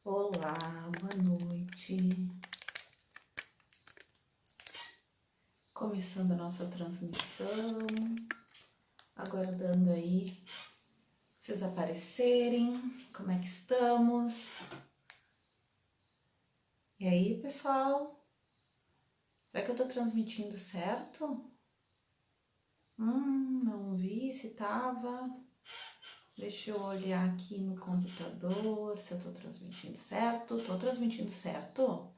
Olá, boa noite. Começando a nossa transmissão, aguardando aí vocês aparecerem. Como é que estamos? E aí, pessoal? Será que eu tô transmitindo certo? Não vi se tava. Deixa eu olhar aqui no computador se eu tô transmitindo certo. Tô transmitindo certo?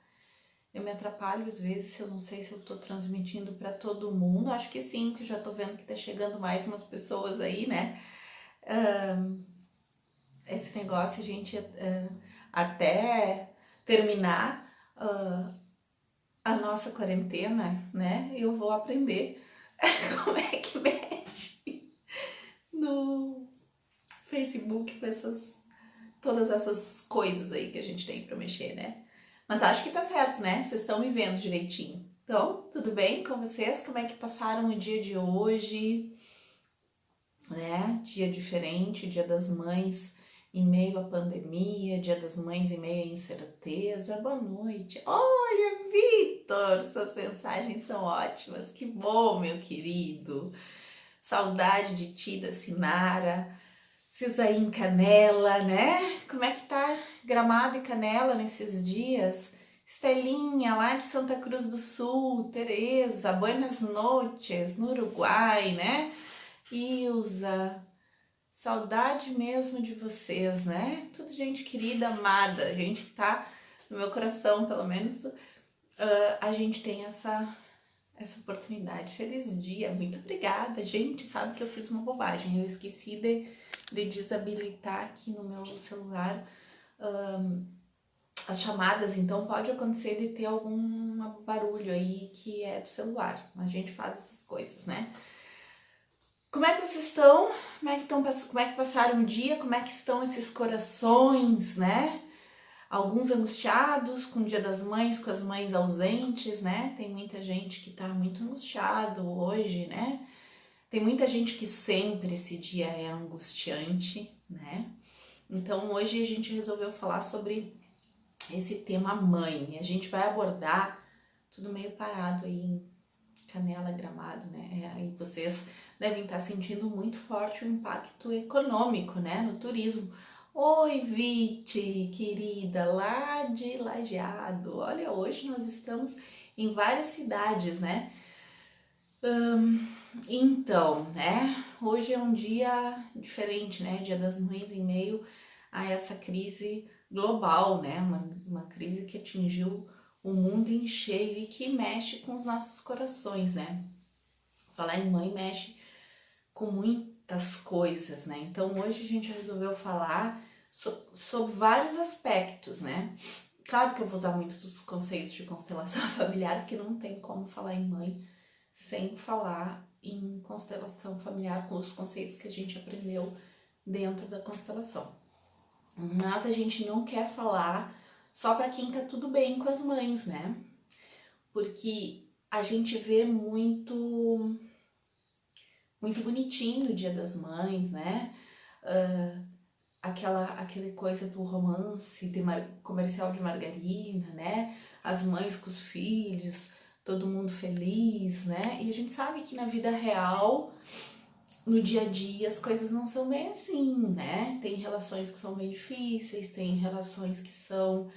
Eu me atrapalho às vezes se eu não sei se eu tô transmitindo para todo mundo. Acho que sim, que já tô vendo que tá chegando mais umas pessoas aí, né? Esse negócio, a gente, até terminar a nossa quarentena, né? Eu vou aprender como é que mexe no Facebook com todas essas coisas aí que a gente tem pra mexer, né? Mas acho que tá certo, né? Vocês estão me vendo direitinho. Então, tudo bem com vocês? Como é que passaram o dia de hoje? Né? Dia diferente, Dia das Mães em meio à pandemia, Dia das Mães em meio à incerteza. Boa noite. Olha, Vitor, suas mensagens são ótimas. Que bom, meu querido. Saudade de ti, da Sinara. Vocês aí em Canela, né? Como é que tá Gramado e Canela nesses dias? Estelinha, lá de Santa Cruz do Sul, Tereza, buenas noches, no Uruguai, né? Ilza, saudade mesmo de vocês, né? Tudo gente querida, amada, gente que tá no meu coração, pelo menos a gente tem essa oportunidade. Feliz dia, muito obrigada. Gente, sabe que eu fiz uma bobagem, eu esqueci de desabilitar aqui no meu celular as chamadas, então pode acontecer de ter algum barulho aí que é do celular. A gente faz essas coisas, né? Como é que vocês estão? Como é que passaram o dia? Como é que estão esses corações, né? Alguns angustiados com o Dia das Mães, com as mães ausentes, né? Tem muita gente que tá muito angustiado hoje, né? Tem muita gente que sempre esse dia é angustiante, né? Então hoje a gente resolveu falar sobre esse tema mãe. E a gente vai abordar tudo meio parado aí em Canela, Gramado, né? Aí vocês devem estar sentindo muito forte o impacto econômico, né? No turismo. Oi, Viti, querida, lá de Lajeado. Olha, hoje nós estamos em várias cidades, né? Então, né? Hoje é um dia diferente, né? Dia das Mães em meio a essa crise global, né? Uma crise que atingiu o mundo em cheio e que mexe com os nossos corações, né? Falar em mãe mexe com muitas coisas, né? Então hoje a gente resolveu falar sobre vários aspectos, né? Claro que eu vou usar muito dos conceitos de constelação familiar, porque não tem como falar em mãe sem falar em constelação familiar com os conceitos que a gente aprendeu dentro da constelação. Mas a gente não quer falar só para quem tá tudo bem com as mães, né? Porque a gente vê muito bonitinho o Dia das Mães, né? Aquele coisa do romance, comercial de margarina, né? As mães com os filhos, todo mundo feliz, né? E a gente sabe que na vida real, no dia a dia, as coisas não são bem assim, né? Tem relações que são bem difíceis, tem relações que são...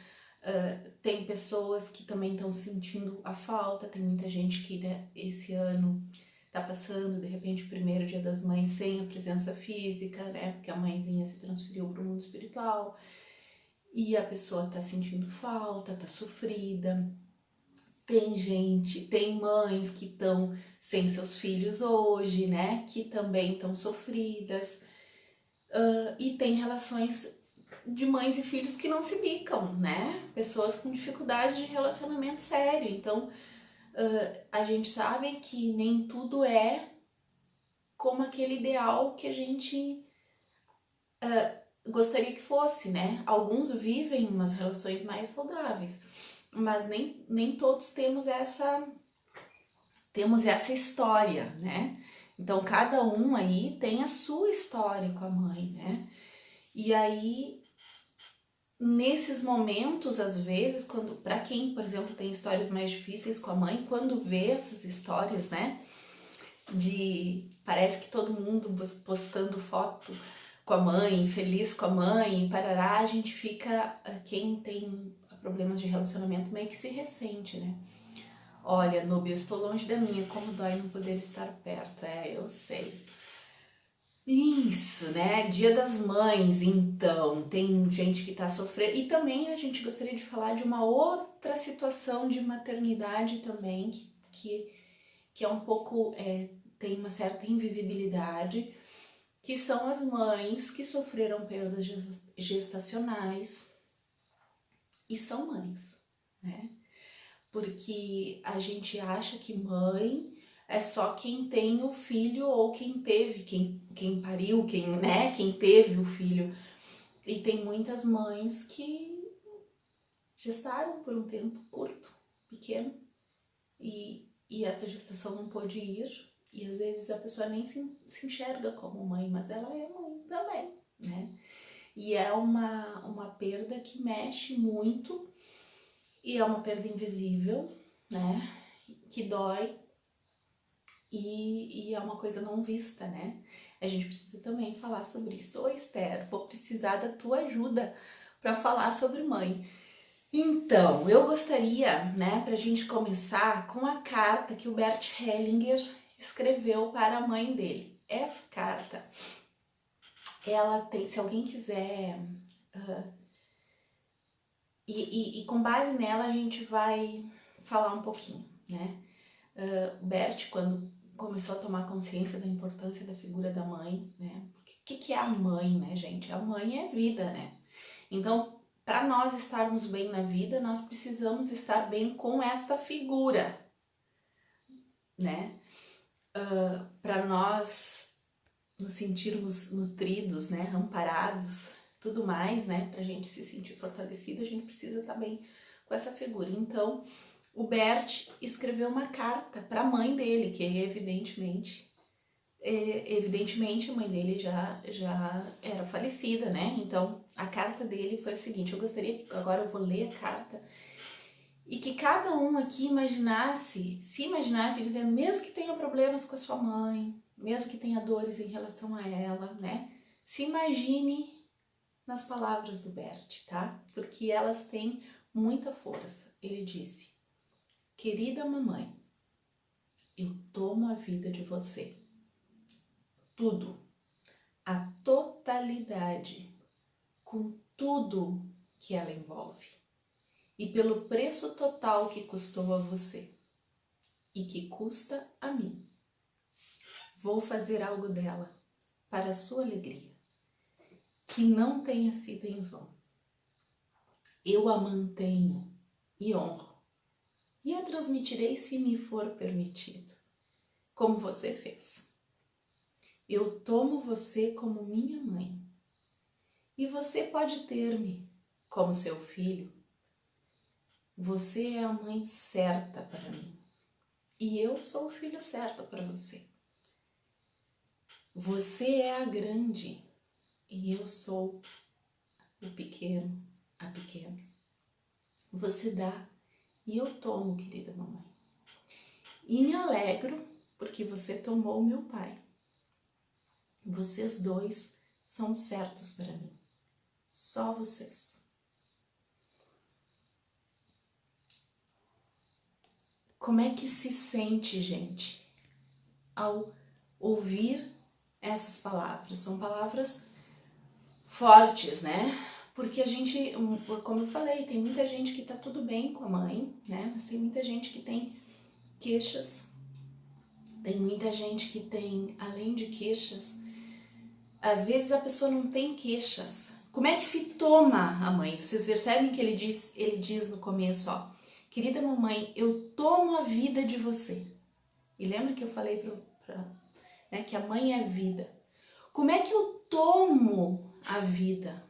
tem pessoas que também estão sentindo a falta, tem muita gente que, né, esse ano tá passando, de repente, o primeiro Dia das Mães sem a presença física, né? Porque a mãezinha se transferiu para o mundo espiritual e a pessoa tá sentindo falta, tá sofrida. Tem mães que estão sem seus filhos hoje, né? Que também estão sofridas. E tem relações de mães e filhos que não se bicam, né? Pessoas com dificuldade de relacionamento sério. Então, a gente sabe que nem tudo é como aquele ideal que a gente gostaria que fosse, né? Alguns vivem umas relações mais saudáveis, mas nem todos temos essa história, né? Então cada um aí tem a sua história com a mãe, né? E aí nesses momentos, às vezes, quando, para quem, por exemplo, tem histórias mais difíceis com a mãe, quando vê essas histórias, né, de parece que todo mundo postando foto com a mãe, feliz com a mãe, parará, a gente fica, quem tem problemas de relacionamento meio que se ressente, né? Olha, Nubia, eu estou longe da minha, como dói não poder estar perto. Eu sei. Isso, né? Dia das Mães, então, tem gente que tá sofrendo. E também a gente gostaria de falar de uma outra situação de maternidade também, que é um pouco, tem uma certa invisibilidade, que são as mães que sofreram perdas gestacionais e são mães, né? Porque a gente acha que mãe é só quem tem o filho ou quem teve, quem pariu, quem teve o filho. E tem muitas mães que gestaram por um tempo curto, pequeno, e essa gestação não pôde ir, e às vezes a pessoa nem se enxerga como mãe, mas ela é mãe também, né? E é uma perda que mexe muito, e é uma perda invisível, né? Que dói, e é uma coisa não vista, né? A gente precisa também falar sobre isso. Ô Esther, vou precisar da tua ajuda para falar sobre mãe. Então, eu gostaria, né, pra gente começar com a carta que o Bert Hellinger escreveu para a mãe dele. Essa carta, ela tem, se alguém quiser, e com base nela a gente vai falar um pouquinho, né? O Bert, quando começou a tomar consciência da importância da figura da mãe, né? O que é a mãe, né, gente? A mãe é vida, né? Então, para nós estarmos bem na vida, nós precisamos estar bem com esta figura, né? Para nós nos sentirmos nutridos, né? Amparados, tudo mais, né? Pra gente se sentir fortalecido, a gente precisa estar bem com essa figura. Então, o Bert escreveu uma carta para a mãe dele, que evidentemente a mãe dele já era falecida, né? Então, a carta dele foi a seguinte, eu gostaria que, agora eu vou ler a carta, e que cada um aqui se imaginasse dizendo, mesmo que tenha problemas com a sua mãe, mesmo que tenha dores em relação a ela, né? Se imagine nas palavras do Bert, tá? Porque elas têm muita força. Ele disse, querida mamãe, eu tomo a vida de você. Tudo, a totalidade, com tudo que ela envolve. E pelo preço total que custou a você e que custa a mim. Vou fazer algo dela para a sua alegria, que não tenha sido em vão. Eu a mantenho e honro, e a transmitirei se me for permitido, como você fez. Eu tomo você como minha mãe, e você pode ter-me como seu filho. Você é a mãe certa para mim, e eu sou o filho certo para você. Você é a grande, e eu sou o pequeno, a pequena. Você dá, e eu tomo, querida mamãe. E me alegro porque você tomou meu pai. Vocês dois são certos para mim. Só vocês. Como é que se sente, gente, ao ouvir essas palavras? São palavras fortes, né? Porque a gente, como eu falei, tem muita gente que tá tudo bem com a mãe, né? Mas tem muita gente que tem queixas. Tem muita gente que tem, além de queixas, às vezes a pessoa não tem queixas. Como é que se toma a mãe? Vocês percebem que ele diz no começo, ó, querida mamãe, eu tomo a vida de você. E lembra que eu falei né, que a mãe é vida. Como é que eu tomo a vida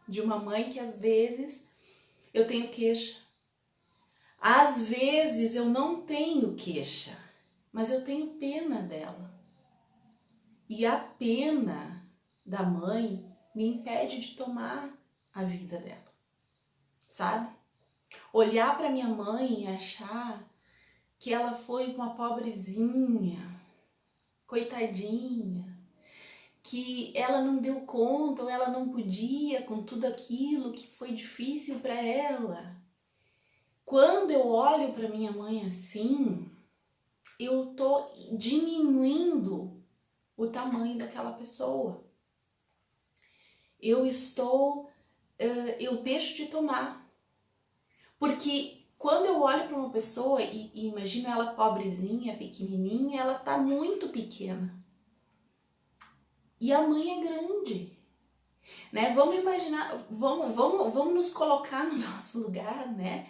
de uma mãe que às vezes eu tenho queixa? Às vezes eu não tenho queixa, mas eu tenho pena dela. E a pena da mãe me impede de tomar a vida dela. sabe? Olhar para minha mãe e achar que ela foi uma pobrezinha, coitadinha, que ela não deu conta ou ela não podia com tudo aquilo que foi difícil para ela. Quando eu olho para minha mãe assim, eu tô diminuindo o tamanho daquela pessoa. Eu deixo de tomar. Porque quando eu olho para uma pessoa e imagino ela pobrezinha, pequenininha, ela tá muito pequena. E a mãe é grande, né? Vamos imaginar, vamos nos colocar no nosso lugar, né?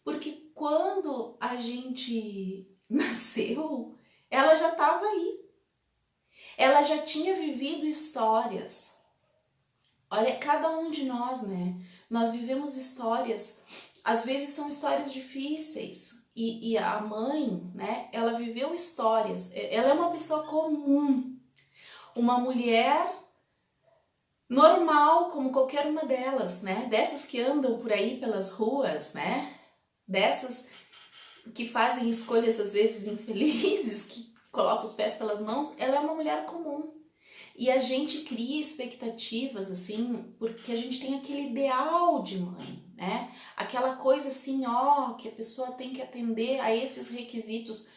Porque quando a gente nasceu, ela já estava aí. Ela já tinha vivido histórias. Olha, cada um de nós, né? Nós vivemos histórias, às vezes são histórias difíceis. E a mãe, né? Ela viveu histórias. Ela é uma pessoa comum. Uma mulher normal, como qualquer uma delas, né? Dessas que andam por aí pelas ruas, né? Dessas que fazem escolhas às vezes infelizes, que colocam os pés pelas mãos. Ela é uma mulher comum. E a gente cria expectativas, assim, porque a gente tem aquele ideal de mãe, né? Aquela coisa assim, ó, que a pessoa tem que atender a esses requisitos.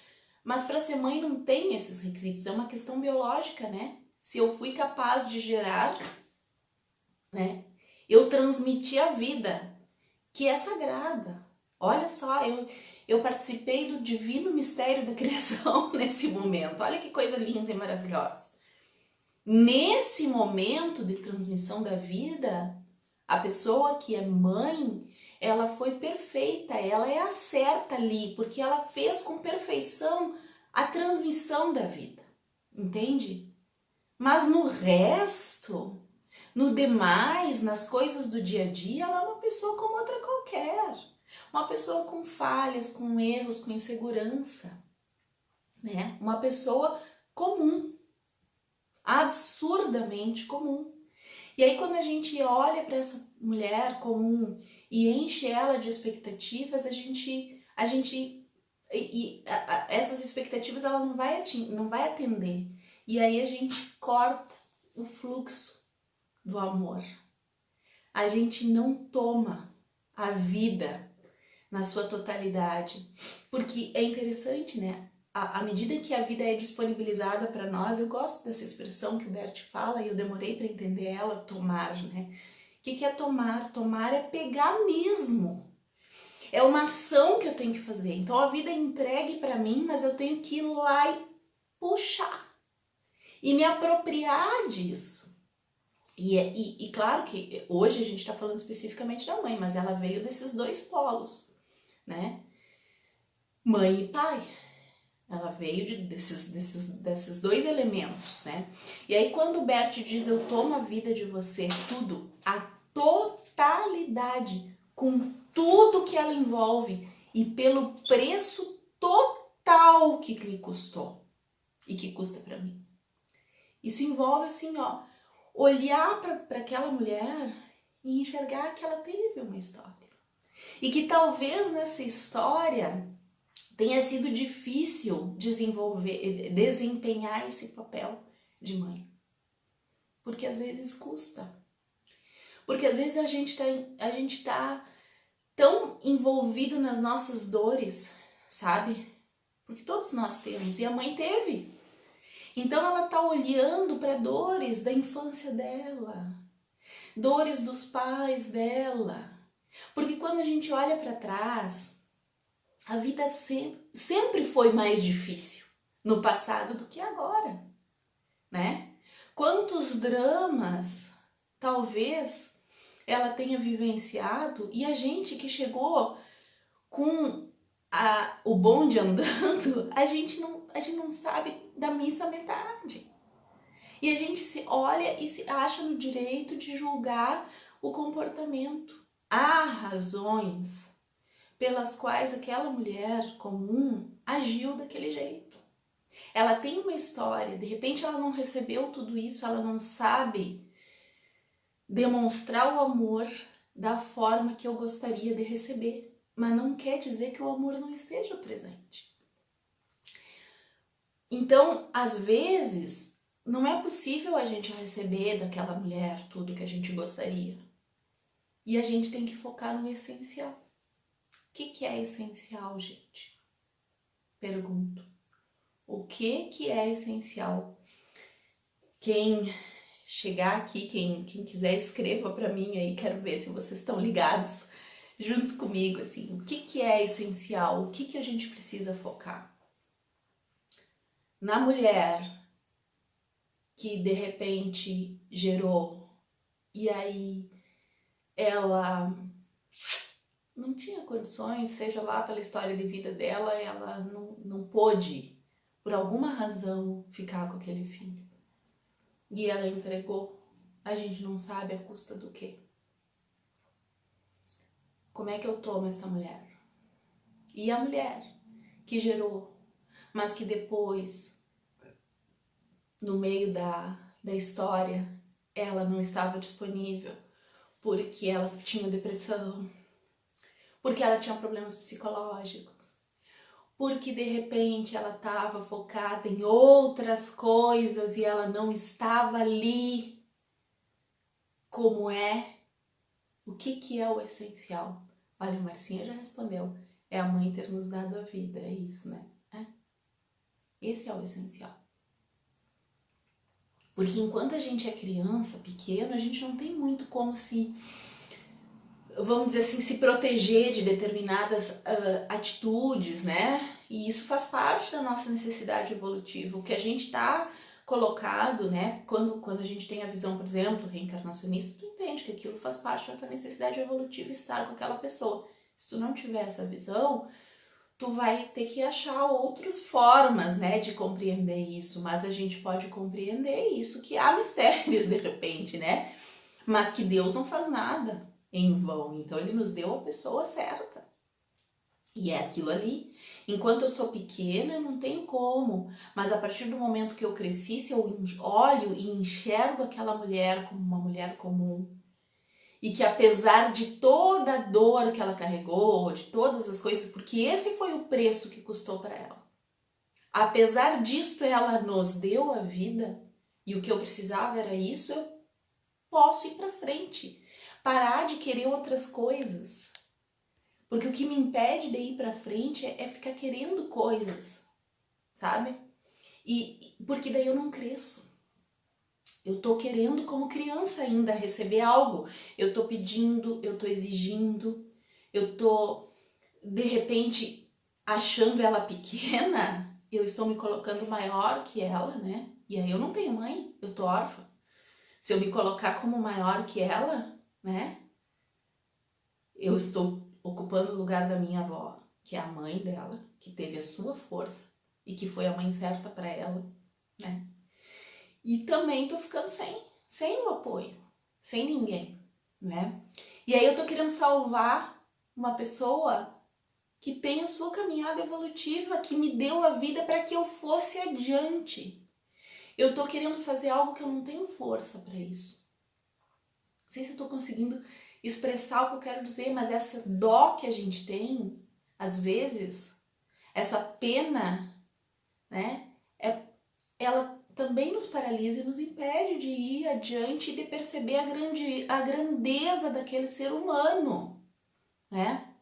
Mas para ser mãe não tem esses requisitos, é uma questão biológica, né? Se eu fui capaz de gerar, né? Eu transmiti a vida, que é sagrada. Olha só, eu participei do divino mistério da criação nesse momento. Olha que coisa linda e maravilhosa. Nesse momento de transmissão da vida, a pessoa que é mãe, ela foi perfeita, ela é a certa ali, porque ela fez com perfeição a transmissão da vida, entende? Mas no resto, no demais, nas coisas do dia a dia, ela é uma pessoa como outra qualquer. Uma pessoa com falhas, com erros, com insegurança, né? Uma pessoa comum, absurdamente comum. E aí quando a gente olha para essa mulher comum e enche ela de expectativas, essas expectativas ela não vai atender. E aí a gente corta o fluxo do amor. A gente não toma a vida na sua totalidade. Porque é interessante, né? À medida que a vida é disponibilizada para nós, eu gosto dessa expressão que o Bert fala e eu demorei para entender ela, tomar, né? O que é tomar? Tomar é pegar mesmo. É uma ação que eu tenho que fazer. Então a vida é entregue para mim, mas eu tenho que ir lá e puxar e me apropriar disso. E claro que hoje a gente está falando especificamente da mãe, mas ela veio desses dois polos, né? Mãe e pai. Ela veio desses dois elementos, né? E aí quando o Bert diz eu tomo a vida de você, tudo, a totalidade, com tudo que ela envolve e pelo preço total que lhe custou e que custa para mim. Isso envolve assim, ó, olhar para aquela mulher e enxergar que ela teve uma história. E que talvez nessa história tenha sido difícil desempenhar esse papel de mãe. Porque às vezes custa. Porque às vezes a gente tá tão envolvido nas nossas dores, sabe? Porque todos nós temos, e a mãe teve. Então ela tá olhando para dores da infância dela, dores dos pais dela. Porque quando a gente olha para trás, a vida sempre foi mais difícil no passado do que agora, né? Quantos dramas talvez ela tenha vivenciado e a gente que chegou com o bonde andando, a gente não sabe da missa metade. E a gente se olha e se acha no direito de julgar o comportamento. Há razões pelas quais aquela mulher comum agiu daquele jeito. Ela tem uma história, de repente ela não recebeu tudo isso, ela não sabe demonstrar o amor, da forma que eu gostaria de receber. Mas não quer dizer que o amor não esteja presente. Então, às vezes, não é possível a gente receber daquela mulher tudo que a gente gostaria. E a gente tem que focar no essencial. O que é essencial, gente? Pergunto. O que é essencial? Quem chegar aqui, quem quiser, escreva para mim aí, quero ver se vocês estão ligados junto comigo, assim. O que é essencial? O que a gente precisa focar? Na mulher que de repente gerou e aí ela não tinha condições, seja lá pela história de vida dela, ela não pôde, por alguma razão, ficar com aquele filho. E ela entregou, a gente não sabe a custa do quê. Como é que eu tomo essa mulher? E a mulher que gerou, mas que depois, no meio da história, ela não estava disponível porque ela tinha depressão, porque ela tinha problemas psicológicos, porque de repente ela estava focada em outras coisas e ela não estava ali como é. O que é o essencial? Olha, Marcinha já respondeu. É a mãe ter nos dado a vida, é isso, né? Esse é o essencial. Porque enquanto a gente é criança, pequeno, a gente não tem muito como se, vamos dizer assim, se proteger de determinadas atitudes, né? E isso faz parte da nossa necessidade evolutiva. O que a gente está colocado, né? Quando a gente tem a visão, por exemplo, reencarnacionista, tu entende que aquilo faz parte da tua necessidade evolutiva estar com aquela pessoa. Se tu não tiver essa visão, tu vai ter que achar outras formas, né, de compreender isso, mas a gente pode compreender isso, que há mistérios de repente, né, mas que Deus não faz nada em vão, então Ele nos deu a pessoa certa, e é aquilo ali. Enquanto eu sou pequena, eu não tenho como, mas a partir do momento que eu cresci, se eu olho e enxergo aquela mulher como uma mulher comum, e que apesar de toda a dor que ela carregou, de todas as coisas, porque esse foi o preço que custou para ela. Apesar disto, ela nos deu a vida, e o que eu precisava era isso, eu posso ir para frente, parar de querer outras coisas. Porque o que me impede de ir para frente é ficar querendo coisas, sabe? E porque daí eu não cresço. Eu tô querendo como criança ainda receber algo. Eu tô pedindo, eu tô exigindo, eu tô de repente achando ela pequena, eu estou me colocando maior que ela, né? E aí eu não tenho mãe, eu tô órfã. Se eu me colocar como maior que ela, né? Eu estou ocupando o lugar da minha avó, que é a mãe dela, que teve a sua força e que foi a mãe certa para ela, né? E também tô ficando sem o apoio, sem ninguém, né? E aí eu tô querendo salvar uma pessoa que tem a sua caminhada evolutiva, que me deu a vida para que eu fosse adiante. Eu tô querendo fazer algo que eu não tenho força para isso. Não sei se eu tô conseguindo expressar o que eu quero dizer, mas essa dó que a gente tem, às vezes, essa pena, né? Ela também nos paralisa e nos impede de ir adiante e de perceber a grandeza daquele ser humano, né?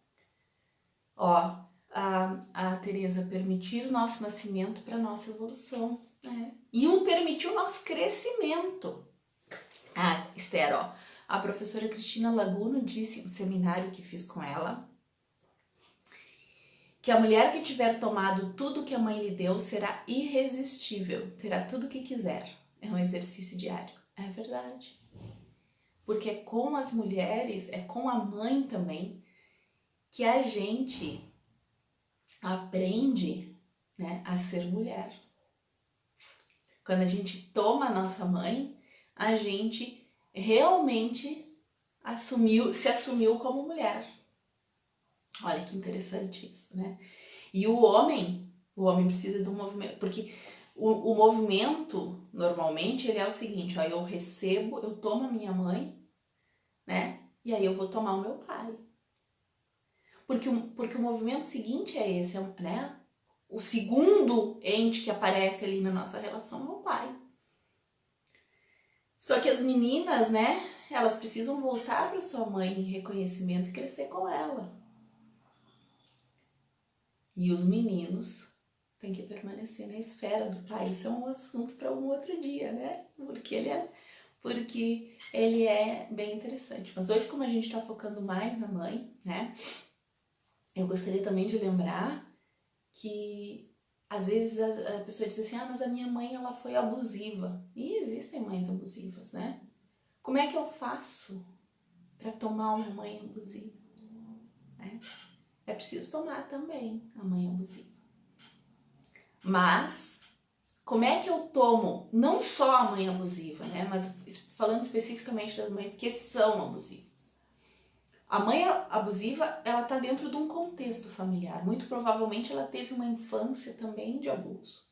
Ó, a Teresa, permitir o nosso nascimento para nossa evolução, né? E um permitir o nosso crescimento. Esther, ó, a professora Cristina Laguno disse no seminário que fiz com ela que a mulher que tiver tomado tudo que a mãe lhe deu será irresistível, terá tudo o que quiser. É um exercício diário. É verdade. Porque é com as mulheres, é com a mãe também, que a gente aprende, né, a ser mulher. Quando a gente toma a nossa mãe, a gente realmente se assumiu como mulher. Olha que interessante isso, né? E o homem precisa de um movimento, porque o movimento, normalmente, ele é o seguinte, ó, eu recebo, eu tomo a minha mãe, né? E aí eu vou tomar o meu pai. Porque o movimento seguinte é esse, né? O segundo ente que aparece ali na nossa relação é o pai. Só que as meninas, né? Elas precisam voltar para sua mãe em reconhecimento e crescer com ela. E os meninos têm que permanecer na esfera do pai. Isso é um assunto para um outro dia, né? Porque ele é bem interessante. Mas hoje, como a gente está focando mais na mãe, né? Eu gostaria também de lembrar que às vezes a pessoa diz assim, mas a minha mãe ela foi abusiva. E existem mães abusivas, né? Como é que eu faço para tomar uma mãe abusiva? Né? É preciso tomar também a mãe abusiva. Mas, como é que eu tomo não só a mãe abusiva, né? Mas falando especificamente das mães que são abusivas. A mãe abusiva, ela está dentro de um contexto familiar. Muito provavelmente ela teve uma infância também de abuso.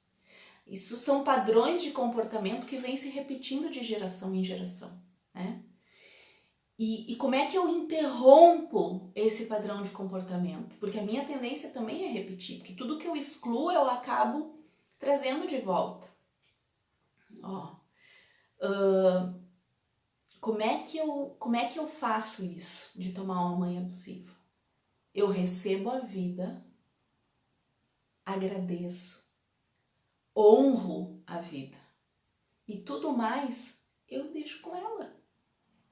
Isso são padrões de comportamento que vêm se repetindo de geração em geração, né? E como é que eu interrompo esse padrão de comportamento? Porque a minha tendência também é repetir, porque tudo que eu excluo eu acabo trazendo de volta. Como é que eu faço isso de tomar uma mãe abusiva? Eu recebo a vida, agradeço, honro a vida e tudo mais eu deixo com ela.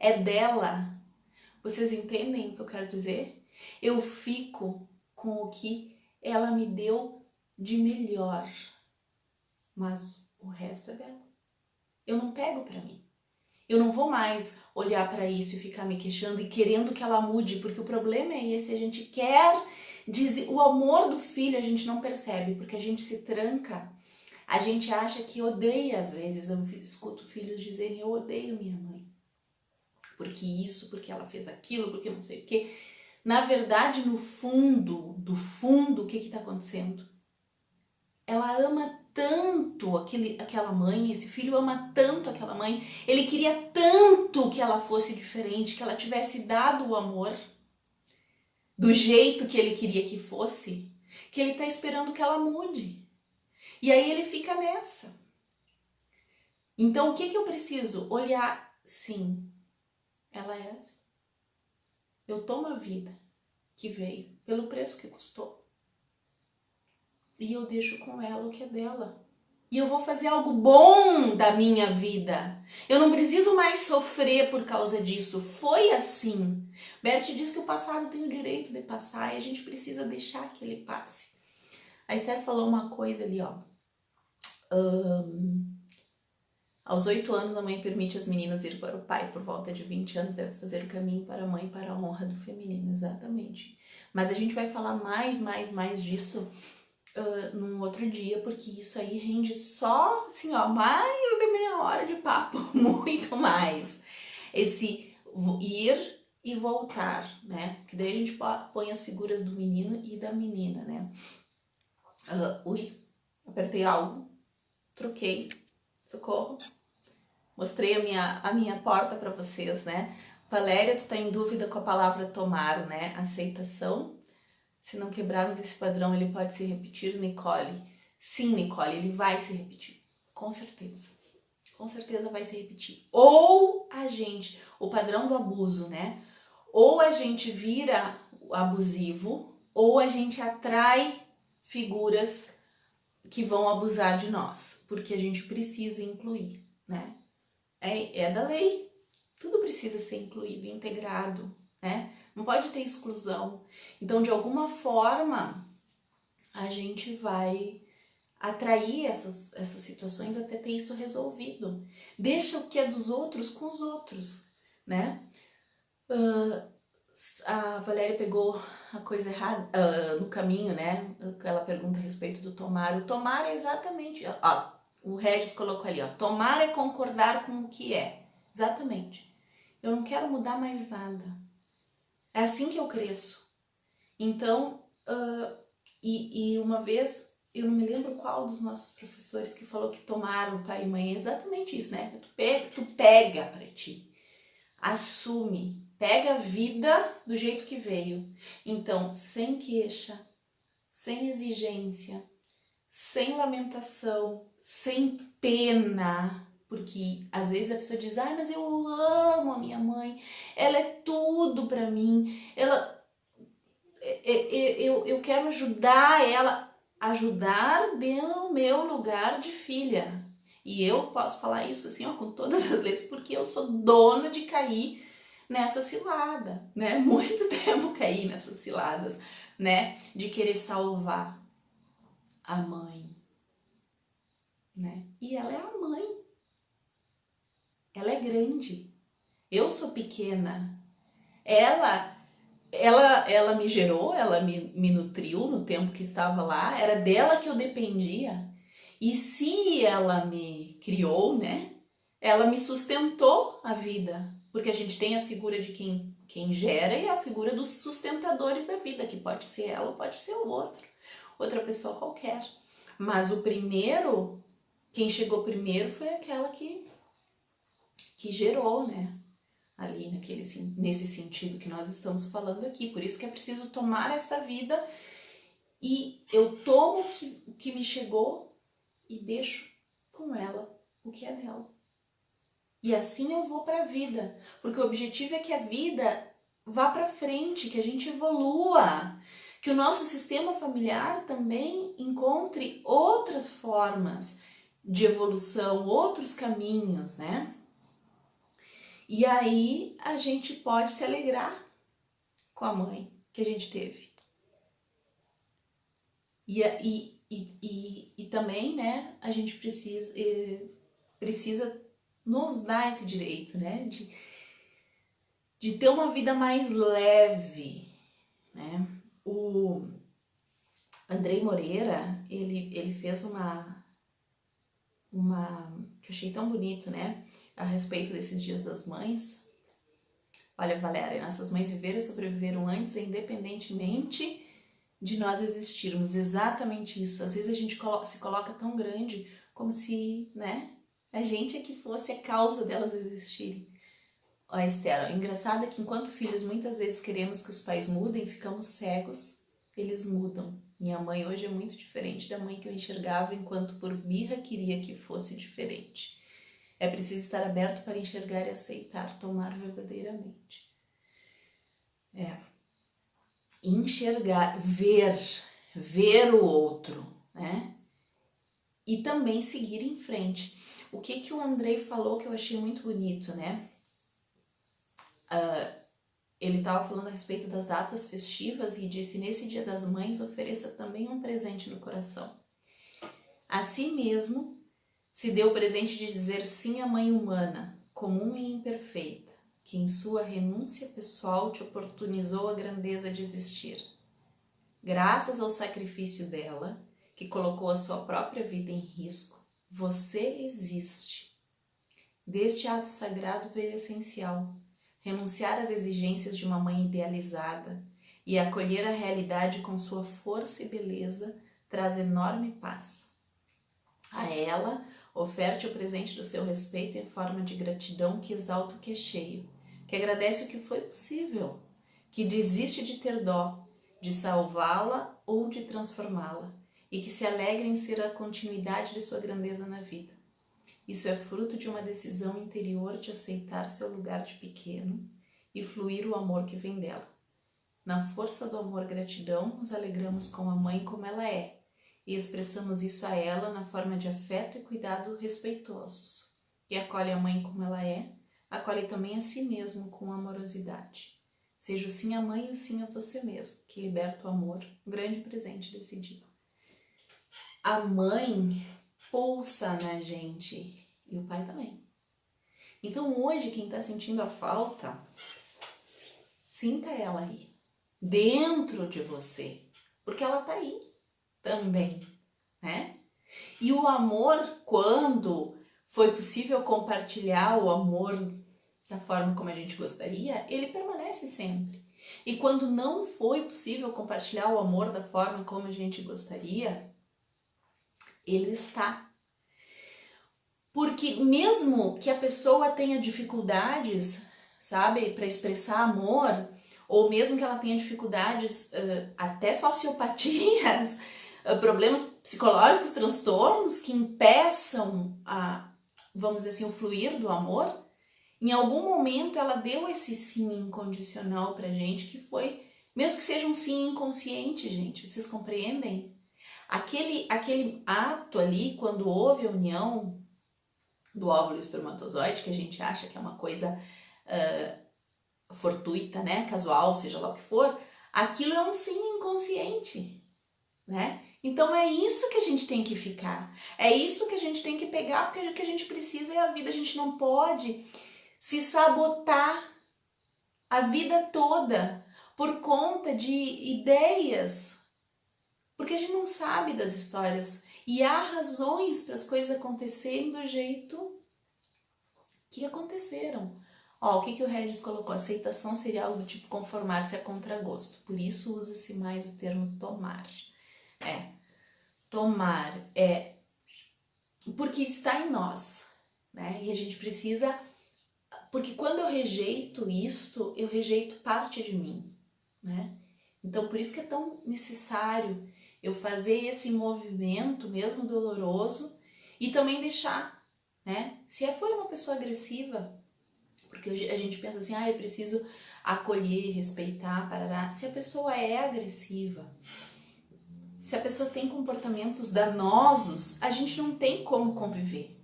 É dela. Vocês entendem o que eu quero dizer? Eu fico com o que ela me deu de melhor, mas o resto é dela. Eu não pego pra mim. Eu não vou mais olhar para isso e ficar me queixando e querendo que ela mude, porque o problema é esse, a gente quer o amor do filho a gente não percebe, porque a gente se tranca, a gente acha que odeia às vezes, eu escuto filhos dizerem, eu odeio minha mãe, porque isso, porque ela fez aquilo, porque não sei o quê. Na verdade, no fundo, o que está acontecendo? Ela ama tanto aquela mãe, esse filho ama tanto aquela mãe, ele queria tanto que ela fosse diferente, que ela tivesse dado o amor do jeito que ele queria que fosse, que ele tá esperando que ela mude. E aí ele fica nessa. Então o que eu preciso? Olhar, sim, ela é assim. Eu tomo a vida que veio pelo preço que custou. E eu deixo com ela o que é dela. E eu vou fazer algo bom da minha vida. Eu não preciso mais sofrer por causa disso. Foi assim. Bert diz que o passado tem o direito de passar e a gente precisa deixar que ele passe. A Esther falou uma coisa ali, ó. Aos 8 anos, a mãe permite as meninas ir para o pai. Por volta de 20 anos, deve fazer o caminho para a mãe, para a honra do feminino. Exatamente. Mas a gente vai falar mais disso num outro dia, porque isso aí rende só, assim, ó, mais de meia hora de papo, muito mais. Esse ir e voltar, né? Porque daí a gente põe as figuras do menino e da menina, né? Apertei algo, troquei, socorro. Mostrei a minha porta para vocês, né? Valéria, tu tá em dúvida com a palavra tomar, né? Aceitação. Se não quebrarmos esse padrão, ele pode se repetir, Nicole. Sim, Nicole, ele vai se repetir. Com certeza. Com certeza vai se repetir. Ou a gente, o padrão do abuso, né? Ou a gente vira abusivo, ou a gente atrai figuras que vão abusar de nós. Porque a gente precisa incluir, né? É da lei. Tudo precisa ser incluído, integrado, né? Não pode ter exclusão. Então, de alguma forma, a gente vai atrair essas situações até ter isso resolvido. Deixa o que é dos outros com os outros, né? A Valéria pegou a coisa errada no caminho, né? Ela pergunta a respeito do tomar. O tomar é exatamente... Ó, o Regis colocou ali, ó. Tomar é concordar com o que é. Exatamente. Eu não quero mudar mais nada. É assim que eu cresço. Então, e uma vez, eu não me lembro qual dos nossos professores que falou que tomaram pai e mãe é exatamente isso, né? Tu pega pra ti, assume, Pega a vida do jeito que veio. Então, sem queixa, sem exigência, sem lamentação, sem pena, porque às vezes a pessoa diz, ai, mas eu amo a minha mãe, ela é tudo pra mim, eu quero ajudar do meu lugar de filha. E eu posso falar isso assim, ó, com todas as letras, porque eu sou dona de cair nessa cilada, né? Muito tempo caí nessas ciladas, né? De querer salvar a mãe, né? E ela é a mãe. Ela é grande. Eu sou pequena. Ela me gerou, ela me nutriu no tempo que estava lá, era dela que eu dependia. E se ela me criou, né? Ela me sustentou a vida. Porque a gente tem a figura de quem gera e a figura dos sustentadores da vida, que pode ser ela ou pode ser o outro, outra pessoa qualquer. Mas o primeiro, quem chegou primeiro foi aquela que gerou, né? Ali nesse sentido que nós estamos falando aqui. Por isso que é preciso tomar essa vida e eu tomo o que me chegou e deixo com ela o que é dela. E assim eu vou para a vida, porque o objetivo é que a vida vá para frente, que a gente evolua, que o nosso sistema familiar também encontre outras formas de evolução, outros caminhos, né? E aí a gente pode se alegrar com a mãe que a gente teve. E também, né, a gente precisa nos dar esse direito, né, de ter uma vida mais leve, né. O Andrei Moreira, ele fez uma que eu achei tão bonito, né, a respeito desses dias das mães. Olha, Valéria, nossas mães viveram e sobreviveram antes, independentemente de nós existirmos. Exatamente isso. Às vezes a gente se coloca tão grande como se, né, a gente é que fosse a causa delas existirem. Ó, Esther, o engraçado é que enquanto filhos muitas vezes queremos que os pais mudem, ficamos cegos, eles mudam. Minha mãe hoje é muito diferente da mãe que eu enxergava enquanto por birra queria que fosse diferente. É preciso estar aberto para enxergar e aceitar, tomar verdadeiramente. Enxergar, ver o outro, né? E também seguir em frente. O que o Andrei falou que eu achei muito bonito, né? Ele estava falando a respeito das datas festivas e disse, nesse Dia das Mães, ofereça também um presente no coração. A si mesmo, se deu o presente de dizer sim à mãe humana, comum e imperfeita, que em sua renúncia pessoal te oportunizou a grandeza de existir. Graças ao sacrifício dela, que colocou a sua própria vida em risco, você existe. Deste ato sagrado veio o essencial, renunciar às exigências de uma mãe idealizada e acolher a realidade com sua força e beleza traz enorme paz. A ela, oferte o presente do seu respeito em forma de gratidão que exalta o que é cheio, que agradece o que foi possível, que desiste de ter dó, de salvá-la ou de transformá-la, e que se alegra em ser a continuidade de sua grandeza na vida. Isso é fruto de uma decisão interior de aceitar seu lugar de pequeno e fluir o amor que vem dela. Na força do amor-gratidão, nos alegramos com a mãe como ela é, e expressamos isso a ela na forma de afeto e cuidado respeitosos. Que acolhe a mãe como ela é, acolhe também a si mesmo com amorosidade. Seja o sim à mãe e o sim a você mesmo, que liberta o amor, um grande presente desse dia. A mãe pulsa na gente e o pai também. Então hoje quem está sentindo a falta, sinta ela aí, dentro de você, porque ela está aí também, né? E o amor, quando foi possível compartilhar o amor da forma como a gente gostaria, ele permanece sempre. E quando não foi possível compartilhar o amor da forma como a gente gostaria, ele está. Porque mesmo que a pessoa tenha dificuldades sabe, para expressar amor, ou mesmo que ela tenha dificuldades, até sociopatias, problemas psicológicos, transtornos que impeçam vamos dizer assim, o fluir do amor, em algum momento ela deu esse sim incondicional pra gente, que foi, mesmo que seja um sim inconsciente, gente, vocês compreendem? Aquele ato ali, quando houve a união do óvulo e espermatozoide, que a gente acha que é uma coisa fortuita, né, casual, seja lá o que for, aquilo é um sim inconsciente, né? Então é isso que a gente tem que ficar, é isso que a gente tem que pegar, porque o que a gente precisa é a vida, a gente não pode se sabotar a vida toda por conta de ideias, porque a gente não sabe das histórias e há razões para as coisas acontecerem do jeito que aconteceram. Ó, o que o Regis colocou? Aceitação seria algo do tipo conformar-se a contragosto, por isso usa-se mais o termo tomar. Tomar é porque está em nós, né? E a gente precisa, porque quando eu rejeito isto, eu rejeito parte de mim, né? Então por isso que é tão necessário eu fazer esse movimento, mesmo doloroso, e também deixar, né? Se foi uma pessoa agressiva, porque a gente pensa assim, eu preciso acolher, respeitar, parará. Se a pessoa é agressiva, se a pessoa tem comportamentos danosos, a gente não tem como conviver,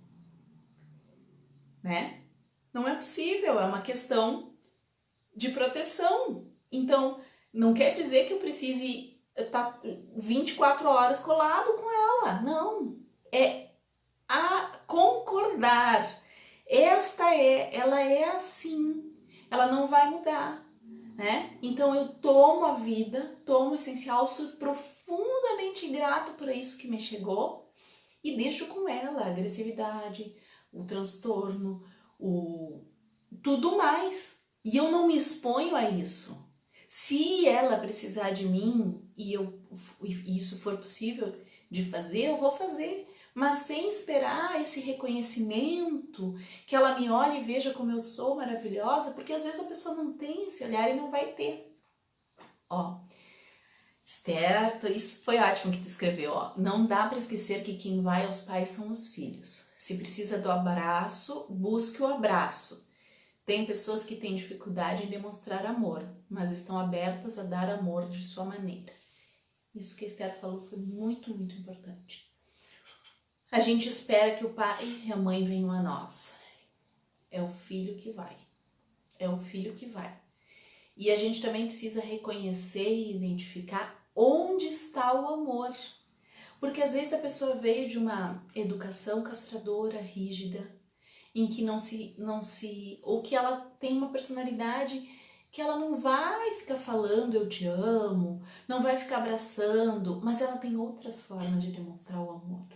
né? Não é possível, é uma questão de proteção. Então, não quer dizer que eu precise estar 24 horas colado com ela. Não, é a concordar. Ela é assim, ela não vai mudar, né? Então eu tomo a vida, tomo o essencial, sou profundamente grato por isso que me chegou e deixo com ela a agressividade, o transtorno, tudo mais. E eu não me exponho a isso. Se ela precisar de mim e isso for possível de fazer, eu vou fazer. Mas sem esperar esse reconhecimento, que ela me olhe e veja como eu sou maravilhosa, porque às vezes a pessoa não tem esse olhar e não vai ter. Ó, Esther, isso foi ótimo que tu escreveu, ó. Não dá para esquecer que quem vai aos pais são os filhos. Se precisa do abraço, busque o abraço. Tem pessoas que têm dificuldade em demonstrar amor, mas estão abertas a dar amor de sua maneira. Isso que a Esther falou foi muito, muito importante. A gente espera que o pai e a mãe venham a nós. É o filho que vai. É o filho que vai. E a gente também precisa reconhecer e identificar onde está o amor. Porque às vezes a pessoa veio de uma educação castradora, rígida, em que não se, ou que ela tem uma personalidade que ela não vai ficar falando eu te amo, não vai ficar abraçando, mas ela tem outras formas de demonstrar o amor.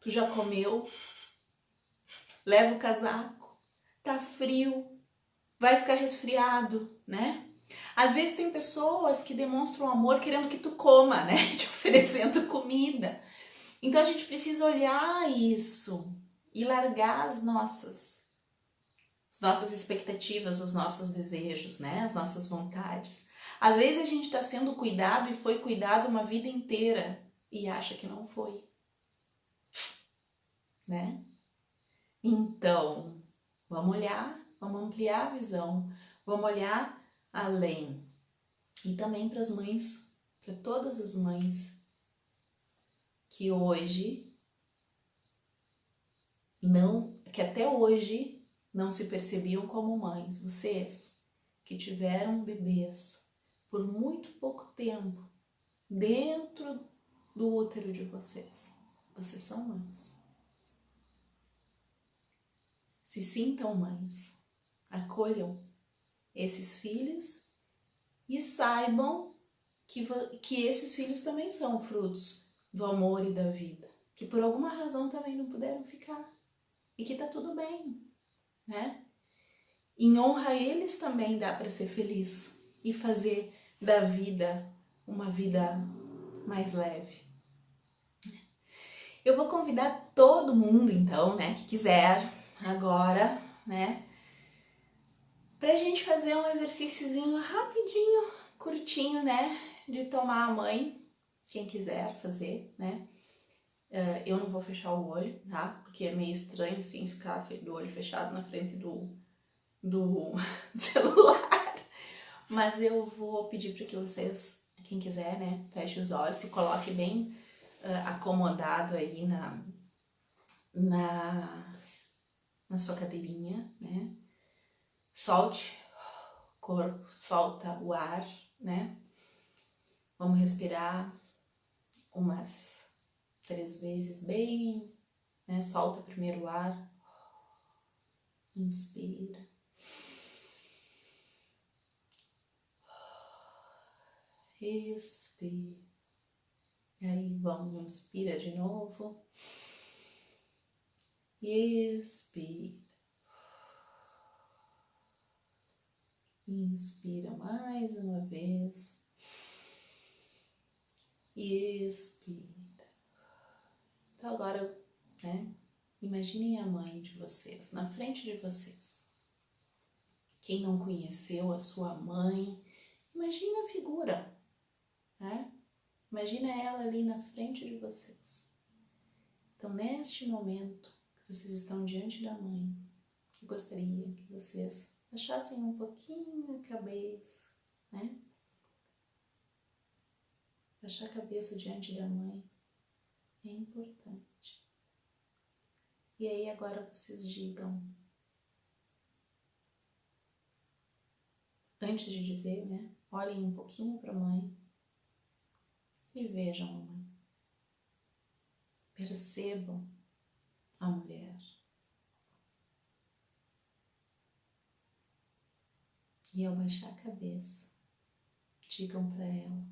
Tu já comeu? Leva o casaco, tá frio, vai ficar resfriado, né? Às vezes tem pessoas que demonstram amor querendo que tu coma, né? Te oferecendo comida. Então a gente precisa olhar isso e largar as nossas expectativas, os nossos desejos, né? As nossas vontades. Às vezes a gente está sendo cuidado e foi cuidado uma vida inteira e acha que não foi, né? Então, vamos olhar, vamos ampliar a visão, vamos olhar além. E também para as mães, para todas as mães que hoje que até hoje não se percebiam como mães. Vocês que tiveram bebês por muito pouco tempo dentro do útero de vocês, vocês são mães. Se sintam mães, acolham esses filhos e saibam que esses filhos também são frutos do amor e da vida, que por alguma razão também não puderam ficar e que tá tudo bem, né? Em honra a eles também dá para ser feliz e fazer da vida uma vida mais leve. Eu vou convidar todo mundo então, né, que quiser agora, né, pra gente fazer um exercíciozinho rapidinho, curtinho, né? De tomar a mãe, quem quiser fazer, né? Eu não vou fechar o olho, tá? Porque é meio estranho, assim, ficar do olho fechado na frente do celular. Mas eu vou pedir para que vocês, quem quiser, né? Feche os olhos, se coloque bem acomodado aí na sua cadeirinha, né? Solte o corpo, solta o ar, né? Vamos respirar umas 3 vezes bem, né? Solta primeiro o ar, inspira, expira, e aí vamos, inspira de novo, expira, inspira mais uma vez, expira. Então agora, né? Imaginem a mãe de vocês, na frente de vocês. Quem não conheceu a sua mãe, imagina a figura, né? Imagina ela ali na frente de vocês. Então, neste momento que vocês estão diante da mãe, eu gostaria que vocês achassem um pouquinho a cabeça, né? Baixar a cabeça diante da mãe é importante. E aí agora vocês digam, antes de dizer, né? Olhem um pouquinho para a mãe e vejam a mãe. Percebam a mulher. E ao baixar a cabeça, digam para ela,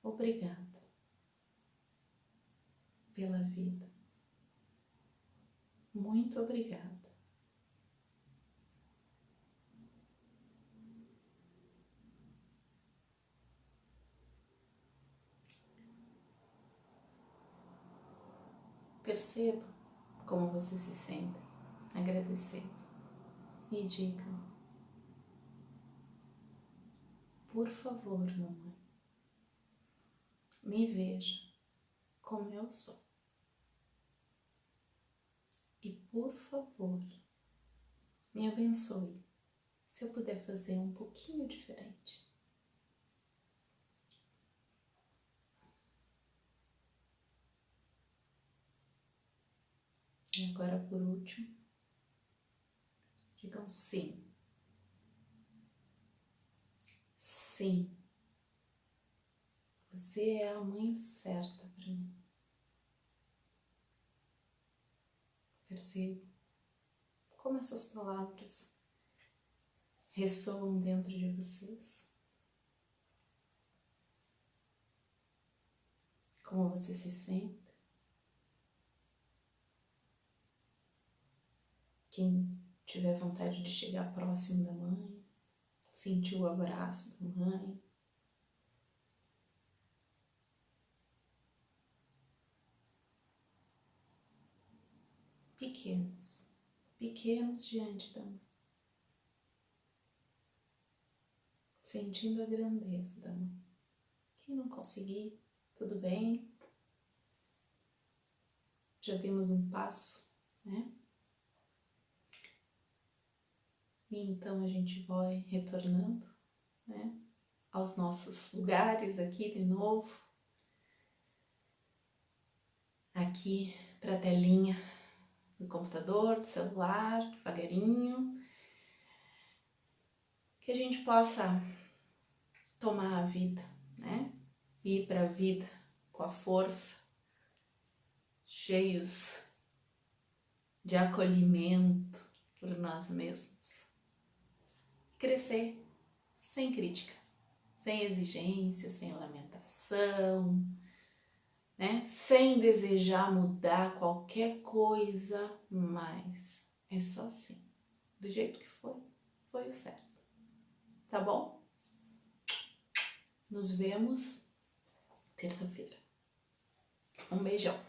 obrigada pela vida. Muito obrigada. Perceba como você se sente, agradecendo. E digam, por favor, mamãe, me veja como eu sou. E por favor, me abençoe se eu puder fazer um pouquinho diferente. E agora, por último, digam sim. Sim, você é a mãe certa para mim. Perceba como essas palavras ressoam dentro de vocês. Como você se sente. Quem tiver vontade de chegar próximo da mãe, sentir o abraço da mãe. Pequenos, pequenos diante da mãe. Sentindo a grandeza da mãe. Quem não conseguir, tudo bem. Já demos um passo, né? E então a gente vai retornando, né, aos nossos lugares aqui de novo. Aqui para a telinha do computador, do celular, devagarinho. Que a gente possa tomar a vida, né? Ir para a vida com a força, cheios de acolhimento por nós mesmos. Crescer sem crítica, sem exigência, sem lamentação, né? Sem desejar mudar qualquer coisa, mas é só assim. Do jeito que foi, foi o certo. Tá bom? Nos vemos terça-feira. Um beijão.